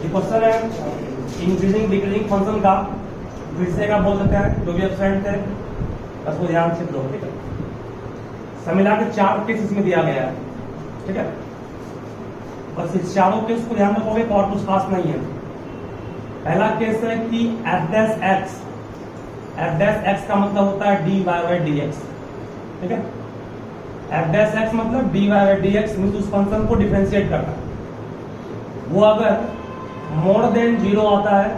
Question है increasing decreasing function का, फिर से आप बोल सकते हैं जो भी एब्सेंट थे बस वो ध्यान से लो, ठीक है। सब मिला के 4 केस इसमें दिया गया है, ठीक है। बस इस चारों केस को ध्यान रखोगे तो और कुछ खास नहीं है। पहला केस है कि एफ डैश एक्स का मतलब होता है D Y by D X, ठीक है। एफ डैश एक्स मतलब D Y by D X means उस फंक्शन को डिफरेंशिएट करना। वो अगर मोर देन 0 आता है,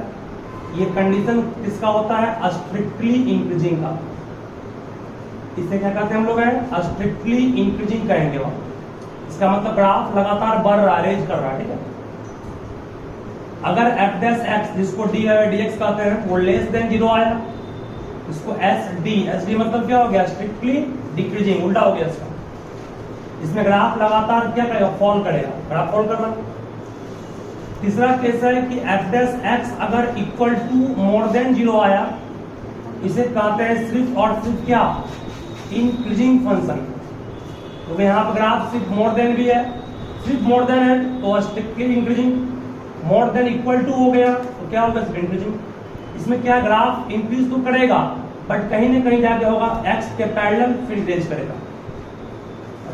ये कंडीशन किसका होता है? स्ट्रिक्टली इंक्रीजिंग का। इसे क्या कहते हैं हम लोग हैं? स्ट्रिक्टली इंक्रीजिंग कहेंगे वहां। इसका मतलब ग्राफ लगातार बढ़ रहा है, रेंज कर रहा है, ठीक है। अगर एफ डैश एक्स जिसको डी वाई डी एक्स कहते हैं वो लेस देन 0 आया, इसको एस डी मतलब क्या हो गया? स्ट्रिक्टली डिक्रीजिंग, उल्टा हो गया इसका। इसमें ग्राफ लगातार क्या करेगा? फॉल करेगा, ग्राफ फॉल कर रहा है। तीसरा केस है कि एफ डैश एक्स अगर इक्वल टू मोर देन 0 आया, इसे कहते हैं सिर्फ और सिर्फ क्या? Increasing function. तो यहाँ पर ग्राफ सिर्फ मोर देन भी है, सिर्फ मोर देन है तो strictly increasing, more than equal to हो गया तो क्या होगा? इंक्रीजिंग। इसमें क्या ग्राफ इंक्रीज तो करेगा बट कहीं ना कहीं जाके होगा एक्स के पैरेलल फिर इंक्रीज करेगा।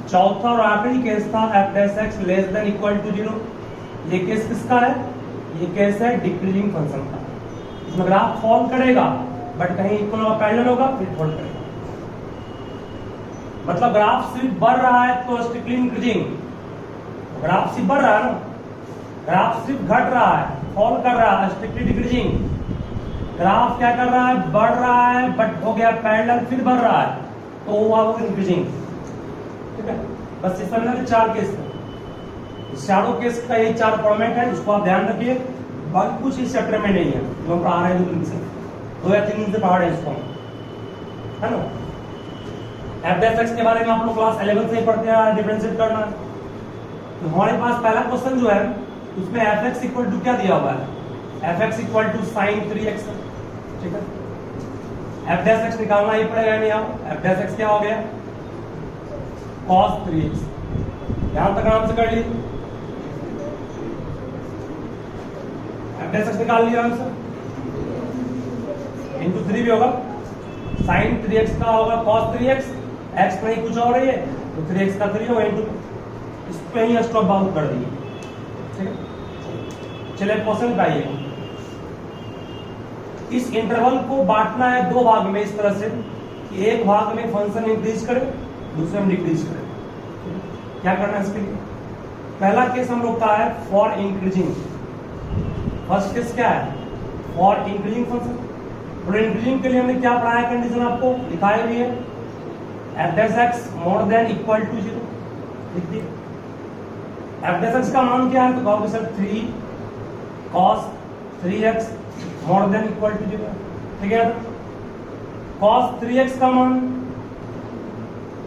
चौथा और आखिरी केस था F dash X less than equal to 0। ये केस किसका है? ये केस है डिक्रीजिंग फंक्शन का। इसमें ग्राफ फॉल करेगा बट कहीं इक्वल होगा, पैरेलल होगा, फिर फॉल करेगा। मतलब ग्राफ सिर्फ बढ़ रहा है तो स्ट्रिक्टली इंक्रीजिंग, ग्राफ सिर्फ बढ़ रहा है ना, ग्राफ सिर्फ घट रहा है, फॉल कर रहा है, स्ट्रिक्टली डिक्रीजिंग। ग्राफ क्या कर रहा है? बढ़ रहा है बट हो गया पैरेलल, फिर बढ़ रहा है तो हुआ वो इंक्रीजिंग, ठीक है। बस इस तरह के 4 केस है। चारों केस का यही 4 फॉर्मेट है, इसको आप ध्यान रखिए। बाकी कुछ इस चैप्टर में नहीं है, जो हम पढ़ा रहे हैं 2 दिन से, 2 या 3 दिन से पढ़ा रहे हैं इसको, है ना। एफ डैश एक्स के बारे में आप लोग क्लास 11 से ही पढ़ते हैं, डिफरेंशिएट करना है। तो हमारे पास पहला क्वेश्चन जो है उसमें एफ एक्स इक्वल टू क्या दिया हुआ है? F X equal to sine 3x, ठीक है। एफ डैश एक्स निकालना ही पड़ेगा, नहीं आप एफ डैश एक्स क्या हो गया? cos 3x। यहां तक आराम से कर लीजिए, एफ डैश एक्स निकाल लिया आंसर, इंटू 3 भी होगा, साइन 3x का होगा cos 3x, x नहीं कुछ और है तो 3x का 3 होगा इंटू, इस पे ही स्टॉप बाउंड कर दिए, ठीक है। चलिए क्वेश्चन बताइए। इस इंटरवल को बांटना है 2 भाग में इस तरह से कि एक भाग में फंक्शन इंक्रीज करे, दूसरे में डिक्रीज करे। क्या करना है इसके लिए? पहला केस हम लोग का है फॉर इंक्रीजिंग। फर्स्ट केस क्या है? For increasing function. और इंक्रीजिंग के लिए हमने क्या पढ़ा है? कंडीशन आपको दिखाई हुई है, F dash X more than equal to 0, लिख दिए। एफ डैश एक्स का मान क्या है? तो कहोगे sir 3 cos 3x more than equal to 0, ठीक है। cos 3x का मान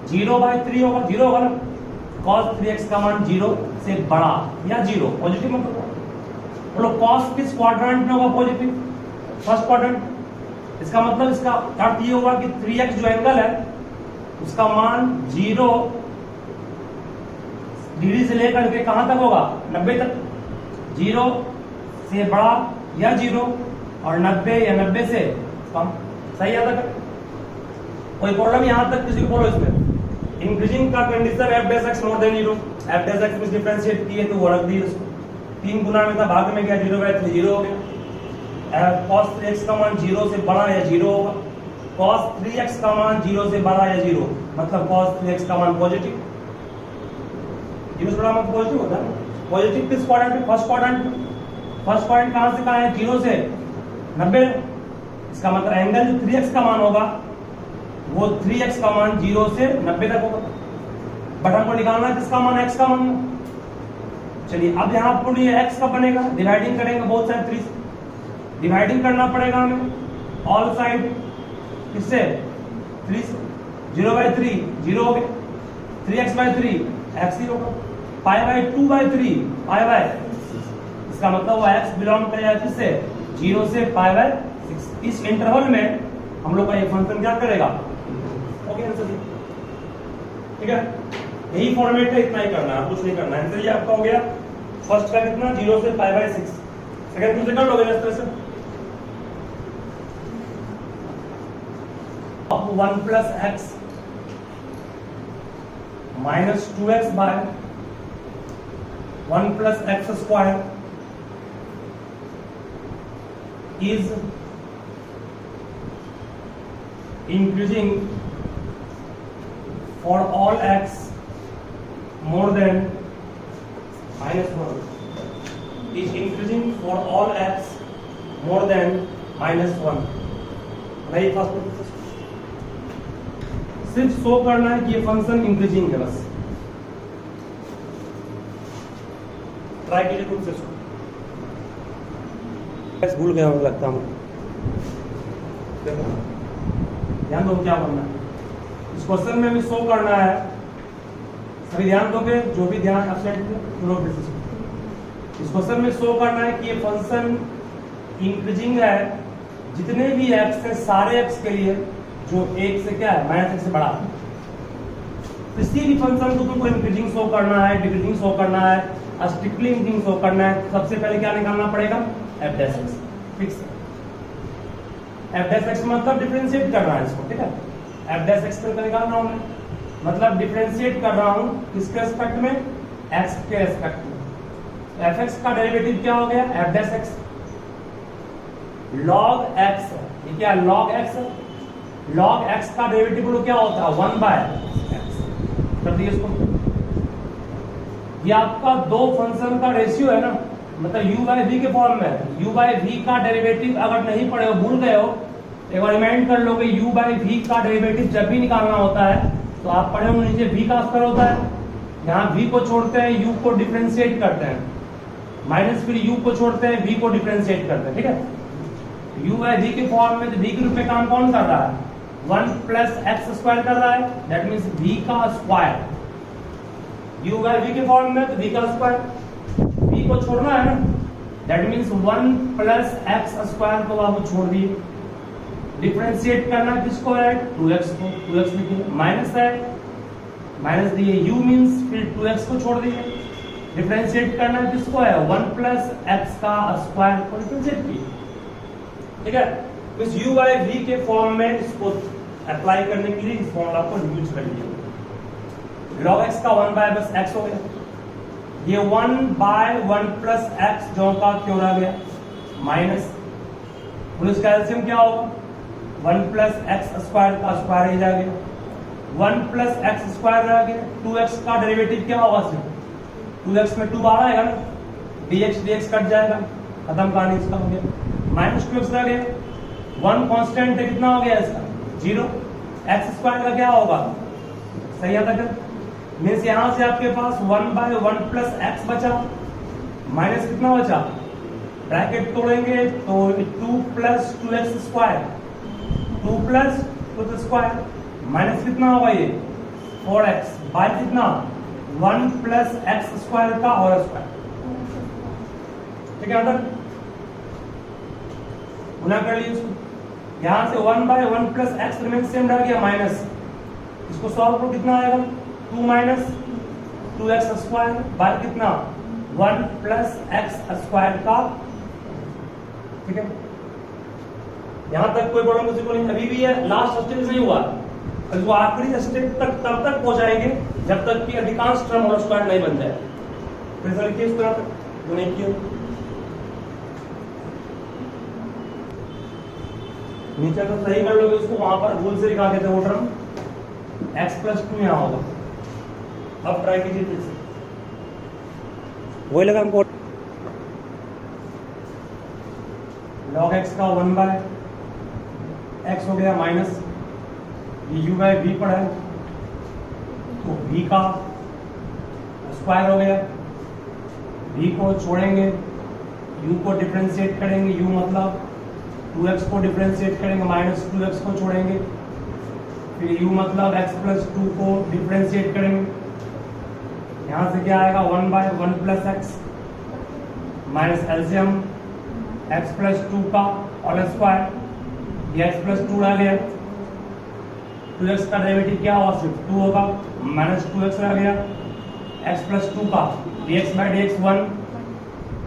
0/3 होगा, 0 होगा ना। cos 3x का मान 0 से बड़ा या 0 पॉजिटिव मतलब, बोलो cos किस क्वाड्रेंट में होगा? Positive, first quadrant. इसका मतलब इसका अर्थ ये होगा कि 3x जो एंगल है उसका मान 0 डिग्री से लेकर के कहां तक होगा? 90 तक। 0 से बड़ा या 0 और 90 या 90 से कम, सही है तक। कोई प्रॉब्लम यहां तक किसी को बोलो इसमें? इंक्रीजिंग का condition F dash X more then 0, F dash x में डिफरेंशिएट किए तो वो रख दिए उसको, 3 गुना में था, भाग में गया 0/3, 0 हो गया। cos 3x का मान 0 से बड़ा या 0 होगा, cos 3x का मान 0 से बड़ा या 0 मतलब cos 3x का मान पॉजिटिव, 0 से बड़ा मतलब पॉजिटिव होता है। पॉजिटिव किस क्वाड्रेंट में? फर्स्ट क्वाड्रेंट में। फर्स्ट पॉइंट कहां से कहां है? 0 से 90। इसका मतलब एंगल जो 3x का मान होगा वो 3x का मान 0 से 90 तक होगा। बट हमको निकालना है किसका मान? x का मान। चलिए अब यहाँ पर ये x का बनेगा, डिवाइडिंग करेंगे बोथ साइड 3 से, डिवाइडिंग करना पड़ेगा हमें ऑल साइड, किससे? 3 से। 0/3 0 हो गया, 3x/3 x ही होगा, π/2/3 π/, इसका मतलब वो x बिलोंग करेगा किससे? 0 से π/6। इस इंटरवल में हम लोग का ये फंक्शन क्या करेगा? ओके आंसर, ठीक है। यही फॉर्मेट है, इतना ही करना है, कुछ नहीं करना है। आंसर ये आपका हो गया फर्स्ट का कितना? 0 से π/6। सेकंड प्रूफ से कर लोगे इस तरह से। अब 1 plus X minus 2x by 1 plus X square is increasing for all x more than minus 1 is increasing for all x more than minus 1। नहीं फर्स्ट सिर्फ शो करना है कि ये फंक्शन इंक्रीजिंग है, बस ट्राई कीजिए खुद से। भूल गया मुझे लगता है, ध्यान दो क्या करना है इस क्वेश्चन में भी शो करना है। सभी ध्यान दोगे, जो भी ध्यान इस क्वेश्चन में शो करना है कि ये फंक्शन इंक्रीजिंग है, जितने भी एक्स है सारे एक्स के लिए जो एक से क्या है माइनस एक से बड़ा है। किसी भी फंक्शन को तुमको इंक्रीजिंग शो करना है, डिक्रीजिंग शो करना है, स्ट्रिक्टली इंक्रीजिंग शो करना है, सबसे पहले क्या निकालना पड़ेगा f dash x fix. f dash x मतलब डिफरेंशिएट कर रहा है इसको, ठीक है। f डैश x पे निकाल रहा हूं मैं, मतलब डिफरेंशिएट कर रहा हूं किसके रिस्पेक्ट में, x के रिस्पेक्ट में। fx का डेरिवेटिव क्या हो गया, f dash x log x, ये क्या log x, log x का डेरिवेटिव क्या होता है 1 बाय x। कर दिए इसको, ये आपका दो फंक्शन का रेशियो है ना, मतलब u बाई वी के फॉर्म में। u बाई वी का डेरिवेटिव अगर नहीं पढ़े हो, भूल गए हो, एक बार रिमाइंड कर लोगे। u बाई वी का डेरिवेटिव जब भी निकालना होता है तो आप पढ़े होंगे नीचे v का स्क्वायर होता है, यहाँ v को छोड़ते हैं u को डिफरेंशिएट करते हैं, माइनस फिर u को छोड़ते हैं v को डिफरेंशिएट करते हैं, ठीक है। u बाई वी के फॉर्म में v के रूप में काम कौन कर रहा है, 1 प्लस एक्स स्क्वायर कर रहा है, दैट मीन्स v का स्क्वायर। u बाई वी के फॉर्म में तो v का स्क्वायर, v को छोड़ना है ना, that means 1 plus X square को आप छोड़ दिए। डिफरेंशिएट करना किसको है, 2x को, 2x लिखिए, माइनस है माइनस दिए, u मीन्स फिर 2x को छोड़ दिए। डिफरेंशिएट करना किसको है, 1 प्लस एक्स का स्क्वायर को डिफरेंशिएट किए, ठीक है। तो इस u बाई v के फॉर्म में इसको अप्लाई करने के लिए इस फॉर्मूला को यूज कर लिया। log x का 1 बाय बस x हो गया, ये 1 बाय 1 प्लस एक्स जो का क्यों रह गया माइनस, इसका एलसीएम क्या होगा, 1 प्लस एक्स स्क्वायर का स्क्वायर ही रह गया, 1 प्लस एक्स स्क्वायर रह गया। 2x का डेरिवेटिव क्या होगा, सिर्फ 2x में 2 बाहर आएगा ना, dx dx कट जाएगा, खत्म कहानी इसका हो गया। माइनस 2x रह गया, 1 कांस्टेंट है, कितना हो गया इसका 0, एक्स स्क्वायर का क्या होगा, सही आता है। मीन्स यहां से आपके पास 1 बाय 1 प्लस एक्स बचा, माइनस कितना बचा, ब्रैकेट तोड़ेंगे तो 2 plus 2x square, 2 plus 2 square, minus कितना होगा ये 4x बाय कितना 1 प्लस एक्स स्क्वायर का और स्क्वायर, ठीक है। अंदर गुना कर लीजिए इसको, यहां से 1 by 1 plus X remain same रह गया माइनस, इसको सॉल्व करो कितना आएगा, 2 माइनस 2x स्क्वायर बाय कितना 1 प्लस एक्स स्क्वायर का, ठीक है। यहां तक कोई प्रॉब्लम किसी को नहीं, अभी भी है लास्ट स्टेज नहीं हुआ, तो आखिरी स्टेज तक तब तक पहुंचाएंगे जब तक कि अधिकांश टर्म और स्क्वायर नहीं बन जाए। फिर से लिखिए इस तरह तक, जो नहीं किया नीचे तो सही कर लोगे उसको, वहां पर रूल से लिखा के थे वो टर्म x प्लस 2 यहाँ होगा। अब ट्राई कीजिए फिर से, वही लगा हमको, log x का 1 बाय x हो गया माइनस ये u बाय v पड़ा है तो v का स्क्वायर हो गया, v को छोड़ेंगे u को डिफरेंशिएट करेंगे, u मतलब 2x को डिफरेंशिएट करेंगे, माइनस 2x को छोड़ेंगे, फिर u मतलब x प्लस 2 को डिफरेंशिएट करेंगे, यहाँ से क्या आएगा 1 by 1 plus X minus LCM x plus 2 का और स्क्वायर, ये x प्लस 2 रह गया, 2x का डेरिवेटिव क्या होगा सिर्फ 2 होगा, माइनस 2x रह गया, x प्लस 2 का dx बाई dx 1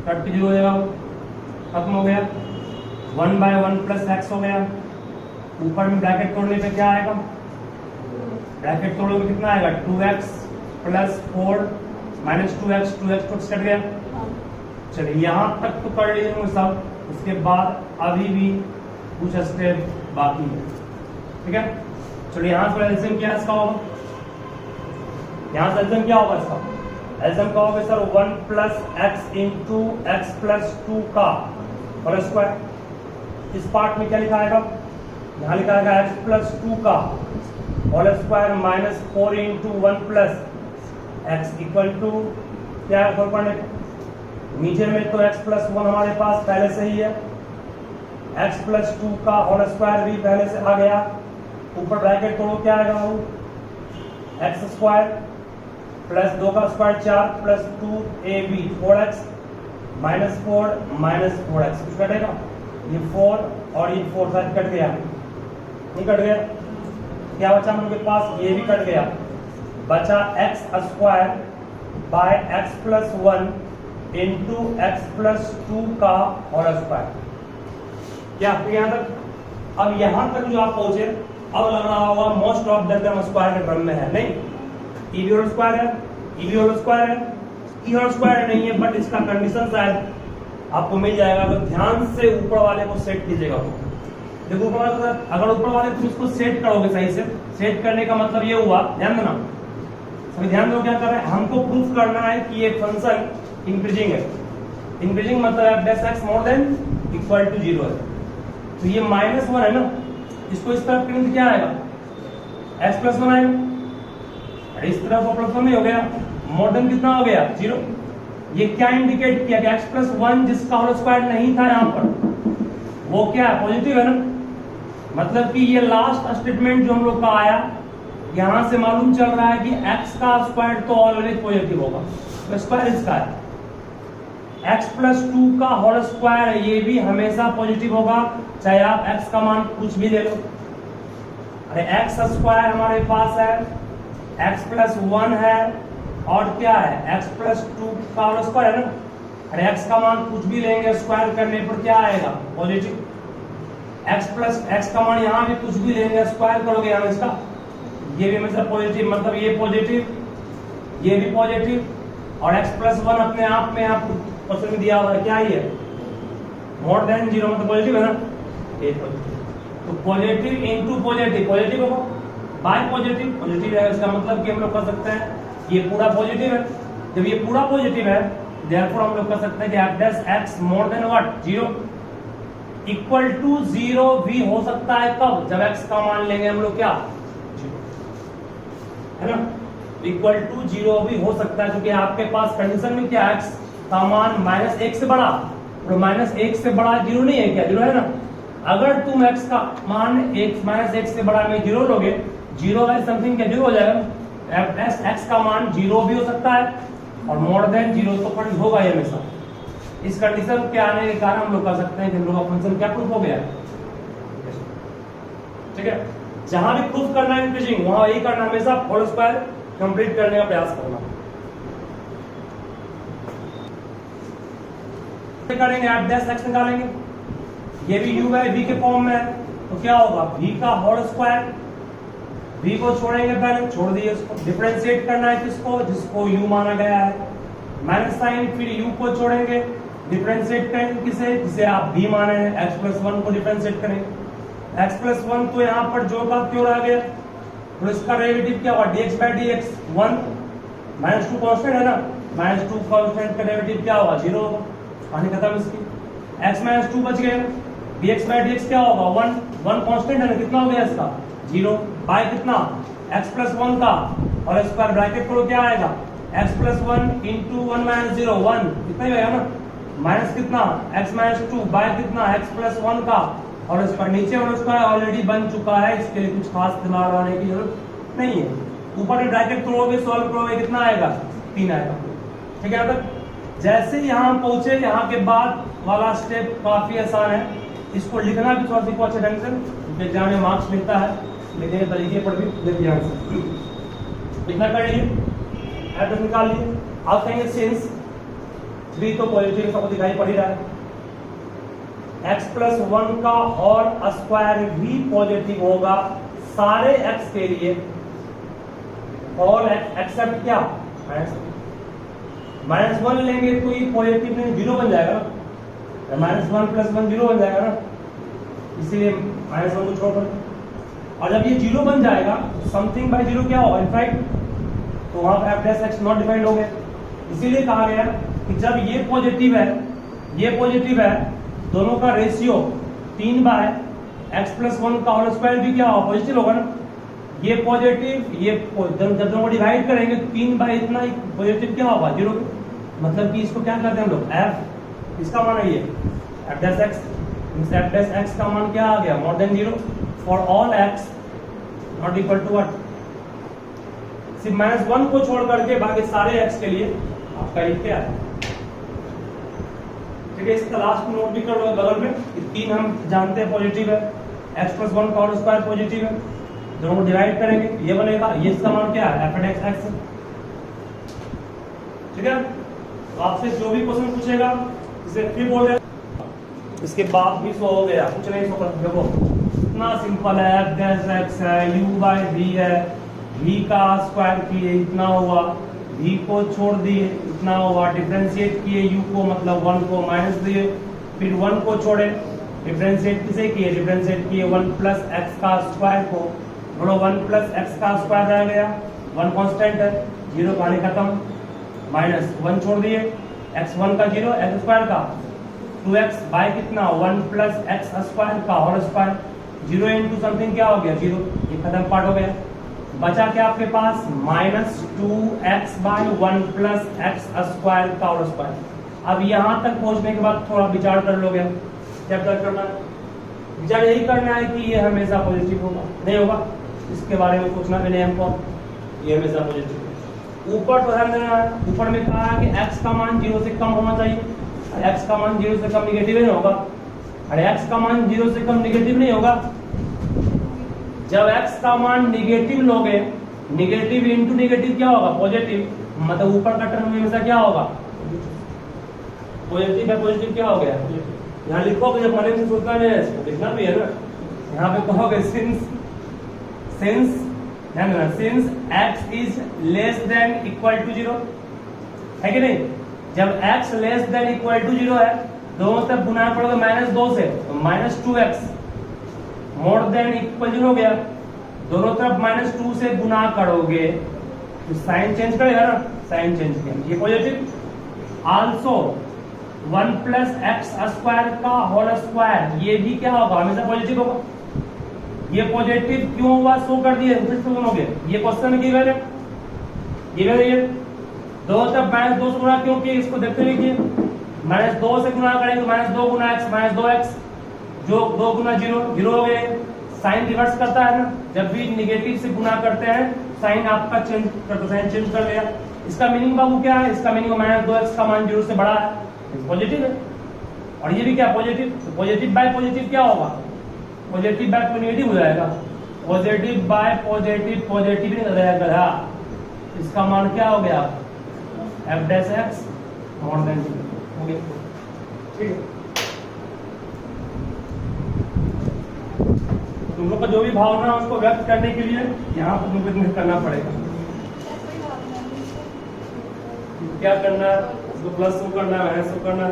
कट हो जाएगा, खत्म हो गया, 1/1 प्लस एक्स हो गया। ऊपर में ब्रैकेट तोड़ने पे क्या आएगा, ब्रैकेट तोड़ोगे कितना आएगा, 2x plus 4 minus 2x, 2x तो कट गया। चलिए यहाँ तक तो कर लीजिए सब, उसके बाद अभी भी कुछ स्टेप बाकी है, ठीक है। चलिए यहाँ से एल्सियम क्या इसका होगा, यहाँ से एल्सियम क्या होगा इसका, एल्सियम का होगा sir 1 plus x into x plus 2 का होल स्क्वायर। इस पार्ट में क्या लिखा आएगा, यहाँ लिखा आएगा एक्स प्लस 2 का whole square minus 4 into 1 plus X equal to क्या है, पढ़ने नीचे में तो x प्लस 1 हमारे पास पहले से ही है, x प्लस 2 का होल स्क्वायर भी पहले से आ गया। ऊपर ब्रैकेट तोड़ो क्या आएगा, वो एक्स स्क्वायर प्लस 2 का square 4 plus 2ab 4x minus 4x कुछ कटेगा, ये 4 और ये 4 साथ कट गया, नहीं कट गया, क्या बचा हम लोग के पास, ये भी कट गया, बचा x square by x plus 1 into x plus 2 का होल स्क्वायर। क्या यहाँ तक, अब यहाँ तक जो आप पहुंचे, अब लग रहा होगा most of the term square के क्रम में है, नहीं ई होल स्क्वायर है, ई होल स्क्वायर है, ई होल स्क्वायर नहीं है, बट इसका कंडीशन शायद आपको मिल जाएगा अगर ध्यान से ऊपर वाले को सेट कीजिएगा। देखो अगर ऊपर वाले तुम इसको सेट करोगे सही से, सेट करने का मतलब ये हुआ, ध्यान देना सभी, ध्यान दो क्या कर रहे हैं, हमको प्रूफ करना है कि ये फंक्शन इंक्रीजिंग है। इंक्रीजिंग मतलब f(x) more than equal to 0 है, तो ये -1 है ना, इसको इस तरफ करेंगे क्या आएगा, x प्लस 1 आएगा, इस तरफ प्लस 1 नहीं हो गया, मोर देन कितना हो गया 0। ये क्या इंडिकेट किया कि x प्लस 1 जिसका होल स्क्वायर नहीं था यहाँ पर, वो क्या है, पॉजिटिव है ना, मतलब कि ये लास्ट स्टेटमेंट जो हम लोग का आया, यहां से मालूम चल रहा है कि x का स्क्वायर तो ऑलवेज पॉजिटिव होगा, तो स्क्वायर इसका है, x प्लस 2 का होल स्क्वायर है, ये भी हमेशा पॉजिटिव होगा, चाहे आप x का मान कुछ भी ले लो। अरे x स्क्वायर हमारे पास है, x प्लस 1 है, और क्या है x प्लस 2 का होल स्क्वायर है ना, अरे x का मान कुछ भी लेंगे स्क्वायर करने पर क्या आएगा, पॉजिटिव। x प्लस x का मान यहाँ भी कुछ भी लेंगे स्क्वायर करोगे यहाँ इसका, ये भी हमेशा पॉजिटिव, मतलब ये पॉजिटिव, ये भी पॉजिटिव, और x प्लस 1 अपने आप में आपको क्वेश्चन में दिया हुआ है क्या, ये मोर देन 0 मतलब पॉजिटिव है ना, ये पॉजिटिव, तो पॉजिटिव इनटू पॉजिटिव, पॉजिटिव होगा बाय पॉजिटिव, पॉजिटिव है, इसका मतलब कि हम लोग कर सकते हैं ये पूरा पॉजिटिव है। जब ये पूरा पॉजिटिव है, देयरफॉर हम लोग कर सकते हैं कि f dash x more than what 0, equal to 0 भी हो सकता है, कब, जब x का मान लेंगे हम लोग क्या, है ना, इक्वल टू 0 भी हो सकता है, क्योंकि आपके पास कंडीशन में क्या x का मान -1 से बड़ा, और -1 से बड़ा 0 नहीं है क्या, 0 है ना। अगर तुम x का मान -1 से बड़ा में 0 लोगे, 0 है समथिंग क्या 0 हो जाएगा, x का मान 0 भी हो सकता है, और मोर देन 0 तो पर होगा ही हमेशा। इस कंडीशन के आने के कारण हम लोग कह सकते हैं कि हम लोग का फंक्शन क्या प्रूफ हो गया, ठीक है। जहां भी प्रूफ करना है इंक्रीजिंग, वहां यही करना, हमेशा होल स्क्वायर कंप्लीट करने का प्रयास करना। करेंगे आप डैश x निकालेंगे, ये भी u बाय v के फॉर्म में है, तो क्या होगा v का होल स्क्वायर, v को छोड़ेंगे पहले, छोड़ दिए इसको, डिफरेंशिएट करना है किसको, जिसको u माना गया है, माइनस साइन, फिर u को छोड़ेंगे, डिफरेंशिएट करेंगे किसे, जिसे आप v माने हैं, x प्लस 1 को डिफरेंशिएट करेंगे, x प्लस 1 तो यहाँ पर जो का क्यों आ गया, तो इसका डेरिवेटिव क्या होगा, dx बाय dx 1, -2 कांस्टेंट है ना, -2 कांस्टेंट का डेरिवेटिव क्या होगा 0 होगा, पानी खत्म इसकी, x -2 बच गया, dx बाय dx क्या होगा 1 कांस्टेंट है ना, कितना हो गया इसका 0, बाय कितना x प्लस 1 का, और स्क्वायर ब्रैकेट करो क्या आएगा, x प्लस 1 इंटू 1 माइनस 0 1, कितना ही होगा ना, माइनस कितना x -2 बाय कितना x प्लस 1 का, और इसका नीचे और उसका ऑलरेडी बन चुका है, इसके लिए कुछ खास दिमाग लगाने की जरूरत नहीं है। ऊपर में ब्रैकेट तोड़ोगे सॉल्व करोगे कितना आएगा 3 आएगा, ठीक है। तक जैसे यहाँ पहुंचे, यहाँ के बाद वाला स्टेप काफी आसान है, इसको लिखना भी थोड़ा सीखो अच्छे ढंग से, क्योंकि एग्जाम में मार्क्स मिलता है, लिखने के तरीके पर भी ध्यान से लिखना कर लीजिए, एड्रेस निकाल लीजिए। आप कहेंगे सिंस 3 तो पॉजिटिव सबको दिखाई पड़ ही रहा है, x प्लस 1 का और स्क्वायर भी पॉजिटिव होगा सारे x के लिए, ऑल एक्सेप्ट क्या -1 लेंगे तो ये पॉजिटिव नहीं, जीरो बन जाएगा ना, -1 प्लस 1 जीरो बन जाएगा ना, इसीलिए -1 को छोड़। और जब ये जीरो बन जाएगा समथिंग बाय जीरो क्या होगा, इनफाइनाइट, तो वहां पर f dash x not defined हो गया। इसीलिए कहा गया कि जब ये पॉजिटिव है, ये पॉजिटिव है, दोनों का रेशियो 3 बाय x प्लस 1 का होल स्क्वायर भी क्या होगा, पॉजिटिव होगा ना। ये पॉजिटिव, ये जब दोनों को डिवाइड करेंगे 3 बाय इतना पॉजिटिव क्या होगा, जीरो। मतलब कि इसको क्या करते हैं हम लोग, f, इसका मान है ये f dash x, f dash x का मान क्या आ गया, more than zero for all x not equal to what, सिर्फ -1 को छोड़ करके बाकी सारे x के लिए आपका ये क्या है। ठीक है, इसका लास्ट नोट भी कर लो बगल में, 3 हम जानते हैं पॉजिटिव है, x प्लस 1 का होल स्क्वायर पॉजिटिव है, दोनों को डिवाइड करेंगे ये बनेगा, ये इसका मान क्या है, f डैश x। ठीक है, तो आपसे जो भी क्वेश्चन पूछेगा इसे फिर बोल रहे, इसके बाद भी सो हो गया, कुछ नहीं सो, देखो इतना सिंपल है, f डैश x है, u बाय v है, v का स्क्वायर किए इतना हुआ, v को छोड़ दिए इतना हुआ, डिफरेंशिएट किए u को, मतलब 1 को माइनस दिए, फिर 1 को छोड़े, डिफरेंशिएट किसे किए, डिफरेंशिएट किए 1 प्लस x का स्क्वायर को, बोलो 1 प्लस x का स्क्वायर रह गया, 1 कांस्टेंट है, जीरो कहानी खत्म, माइनस 1 छोड़ दिए, x1 का जीरो, x स्क्वायर का 2x बाय कितना, 1 प्लस x स्क्वायर का whole square, zero into something क्या हो गया, जीरो, ये खत्म पार्ट हो गया। बचा क्या आपके पास, -2x by 1 plus x square का होल स्क्वायर। अब यहां तक पहुंचने के बाद थोड़ा विचार कर लोगे, क्या करना है, विचार यही करना है कि ये हमेशा पॉजिटिव होगा, नहीं होगा इसके बारे में सोचना भी नहीं हमको, ये हमेशा पॉजिटिव है। ऊपर तो ध्यान देना है, ऊपर में कहा है कि x का मान 0 से कम होना चाहिए, x का मान 0 से कम निगेटिव नहीं होगा, अरे x का मान 0 से कम निगेटिव नहीं होगा। जब x का मान निगेटिव लोगे, निगेटिव इंटू निगेटिव क्या होगा, पॉजिटिव, मतलब ऊपर का टर्म हमेशा क्या होगा, पॉजिटिव है, पॉजिटिव क्या हो गया, यहाँ लिखोगे, जब मन से सोचना नहीं है, लिखना भी है ना, यहाँ पे कहोगे since x is less than equal to 0, है कि नहीं। जब x less than equal to 0 है, दोनों तरफ गुना पड़ोगे -2 से, तो -2x मोर देन इक्वल 0 हो गया, दोनों तरफ -2 से गुना करोगे तो साइन चेंज करेगा ना, साइन चेंज किया, ये positive. Also 1 plus x square का होल स्क्वायर, ये भी क्या होगा, हमेशा पॉजिटिव होगा। ये पॉजिटिव क्यों हुआ, शो कर दिए, फिर से सुनोगे, ये क्वेश्चन गिवन है, गिवन है, ये दो तरफ -2 से गुना क्यों किए, इसको देखते रहिए, -2 से गुना करेंगे तो -2 गुना x -2x, जो 2 गुना 0 0 हो गए, साइन रिवर्स करता है ना, जब भी निगेटिव से गुना करते हैं साइन आपका चेंज करता, साइन चेंज कर लिया। इसका मीनिंग बाबू क्या है, इसका मीनिंग -2x का मान 0 से बड़ा है, पॉजिटिव है, और ये भी क्या पॉजिटिव, तो पॉजिटिव बाय पॉजिटिव क्या होगा, पॉजिटिव बाय नेगेटिव हो जाएगा, पॉजिटिव बाय पॉजिटिव, पॉजिटिव नहीं हो जाएगा, इसका मान क्या हो गया, f dash x more then 0 हो गया। ठीक है, तुम लोग का जो भी भावना है उसको व्यक्त करने के लिए यहाँ पर तुमको करना पड़ेगा। क्या करना है, उसको प्लस शो करना है, माइनस शो करना है,